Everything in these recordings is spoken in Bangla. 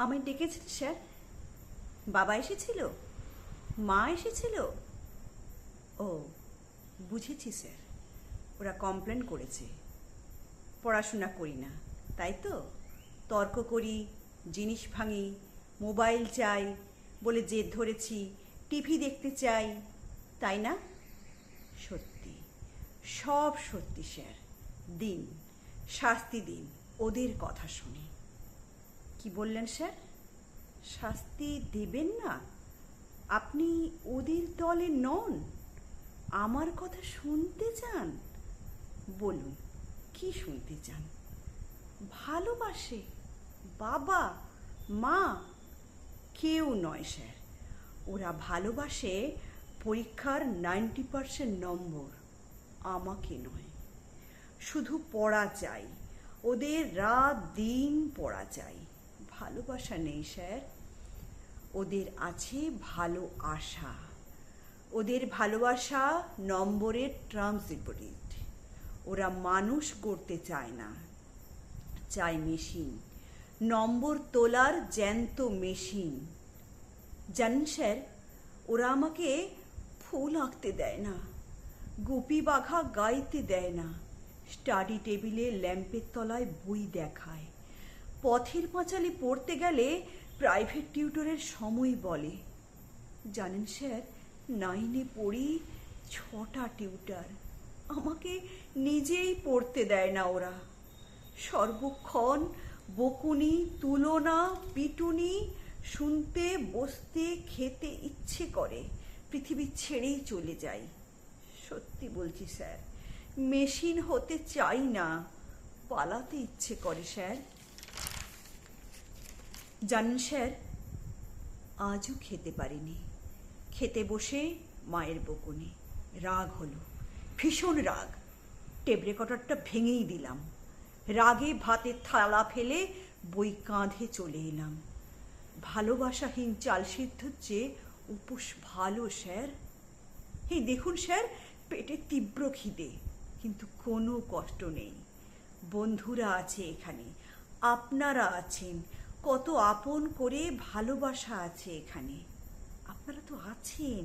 আমায় ডেকেছেন স্যার? বাবা এসেছিল? মা এসেছিল? ও, বুঝেছি স্যার। ওরা কমপ্লেন করেছে পড়াশোনা করি না, তাই তো? তর্ক করি, জিনিস ভাঙি, মোবাইল চাই বলে জেদ ধরেছি, টিভি দেখতে চাই, তাই না? সত্যি, সব সত্যি স্যার। দিন, শাস্তি দিন ওদের কথা শুনে। কি বললেন স্যার? শাস্তি দেবেন না? আপনি ওদের দলে নন? আমার কথা শুনতে চান? বলুন, কি শুনতে চান? ভালোবাসে বাবা মা? কেউ নয় স্যার। ওরা ভালোবাসে পরীক্ষার 90% নম্বর, আমাকে নয়। শুধু পড়া চাই, ওদের রাত দিন পড়া চাই। ভালোবাসা নেই স্যার। ওদের আছে ভালো আশা। ওদের ভালোবাসা নম্বরের ট্রান্সিপোরিট। ওরা মানুষ করতে চায় না, চায় মেশিন, নম্বর তোলার জ্যান্ত মেশিন। জানেন স্যার, ওরা আমাকে ফুল আঁকতে দেয় না, গুপি বাঘা গাইতে দেয় না, স্টাডি টেবিলে ল্যাম্পের তলায় বই দেখায়, পথের পাঁচালি পড়তে গেলে প্রাইভেট টিউটরের সময় বলে। জানেন স্যার, 9-এ পড়ি, 6টা টিউটার। আমাকে নিজেই পড়তে দেয় না ওরা। সর্বক্ষণ বকুনি, তুলনা, পিটুনি শুনতে, বসতে, খেতে ইচ্ছে করে পৃথিবী ছেড়েই চলে যাই। সত্যি বলছি স্যার, মেশিন হতে চাই না, পালাতে ইচ্ছে করে স্যার। জানেন স্যার, আজও খেতে পারিনি। খেতে বসে মায়ের বকুনি, রাগ হলো, ভীষণ রাগ। টেপ রেকর্ডারটা ভেঙেই দিলাম। রাগে ভাতের থালা ফেলে বই কাঁধে চলে এলাম। ভালোবাসাহীন চাল সিদ্ধর চেয়ে উপোস ভালো স্যার। এই দেখুন স্যার, পেটে তীব্র খিদে, কিন্তু কোনো কষ্ট নেই। বন্ধুরা আছে এখানে, আপনারা আছেন, কত আপন করে ভালোবাসা আছে এখানে। আপনারা তো আছেন,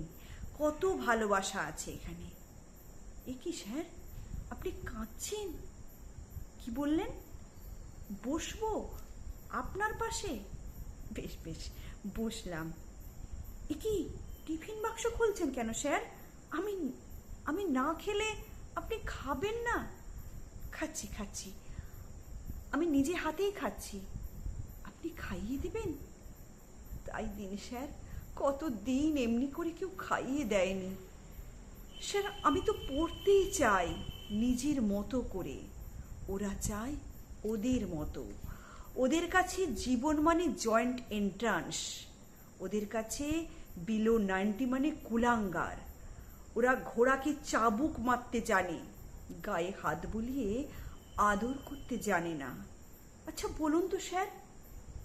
কত ভালোবাসা আছে এখানে। এ কি স্যার, আপনি কাঁদছেন? কি বললেন? বসবো আপনার পাশে? বেশ বেশ, বসলাম। এ কি, টিফিন বাক্স খুলছেন কেন স্যার? আমি আমি না খেলে আপনি খাবেন না? খাচ্ছি খাচ্ছি, আমি নিজে হাতেই খাচ্ছি। আপনি খাইয়ে দেবেন? তাই দিন স্যার, কত দিন এমনি করে কেউ খাইয়ে দেয়নি। স্যার, আমি তো পড়তেই চাই নিজের মতো করে। ওরা চায় ওদের মতো। ওদের কাছে জীবন মানে জয়েন্ট এন্ট্রান্স। ওদের কাছে বিলো 90 মানে কুলাঙ্গার। ওরা ঘোড়াকে চাবুক মারতে জানে, গায়ে হাত বুলিয়ে আদর করতে জানে না। আচ্ছা বলুন তো স্যার,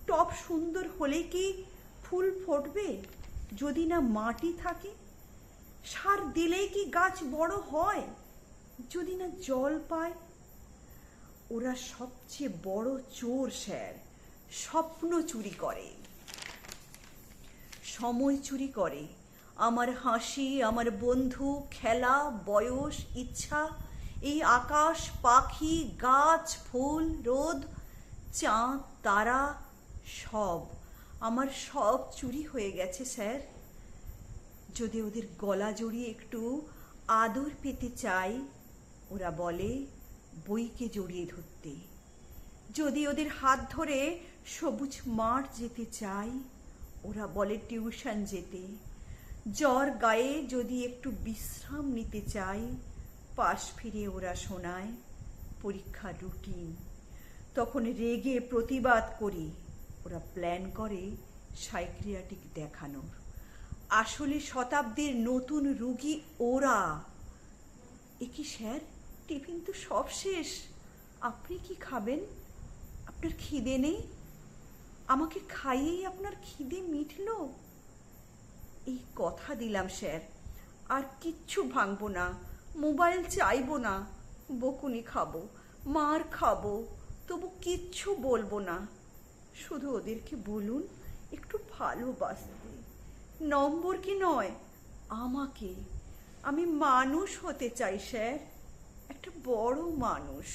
টব সুন্দর হলে কি ফুল ফুটবে যদি না মাটি থাকে? সার দিলেই কি গাছ বড় হয় যদি না জল পায়? ওরা সবচেয়ে বড় চোর স্যার। স্বপ্ন চুরি করে, সময় চুরি করে, আমার হাসি, আমার বন্ধু, খেলা, বয়স, ইচ্ছা, এই আকাশ, পাখি, গাছ, ফুল, রোদ, চাঁদ, তারা, সব আমার, সব চুরি হয়ে গেছে স্যার। যদি ওদের গলা জড়িয়ে একটু আদর পেতে চাই, ওরা বলে বইকে জড়িয়ে ধরতে। যদি ওদের হাত ধরে সবুজ মাঠ যেতে চাই, ওরা বলে টিউশন যেতে। জ্বর গায়ে যদি একটু বিশ্রাম নিতে চাই, পাশ ফিরে ওরা শোনায় পরীক্ষার রুটিন। তখন রেগে প্রতিবাদ করি। ওরা প্ল্যান করে সাইকিয়াট্রিক দেখানোর। আসলে শতাব্দীর নতুন রুগী ওরা। এ কি স্যার, টিফিন তো সব শেষ। আপনি কি খাবেন? আপনার খিদে নেই? আমাকে খাইয়েই আপনার খিদে মিটল? এই কথা দিলাম স্যার, আর কিচ্ছু ভাঙবো না, মোবাইল চাইবো না, বকুনি খাবো, মার খাবো, তবু কিচ্ছু বলবো না। শুধু ওদেরকে বলুন একটু ভালোবাসতে, নম্বর কি নয়, আমাকে। আমি মানুষ হতে চাই স্যার, একটা বড় মানুষ।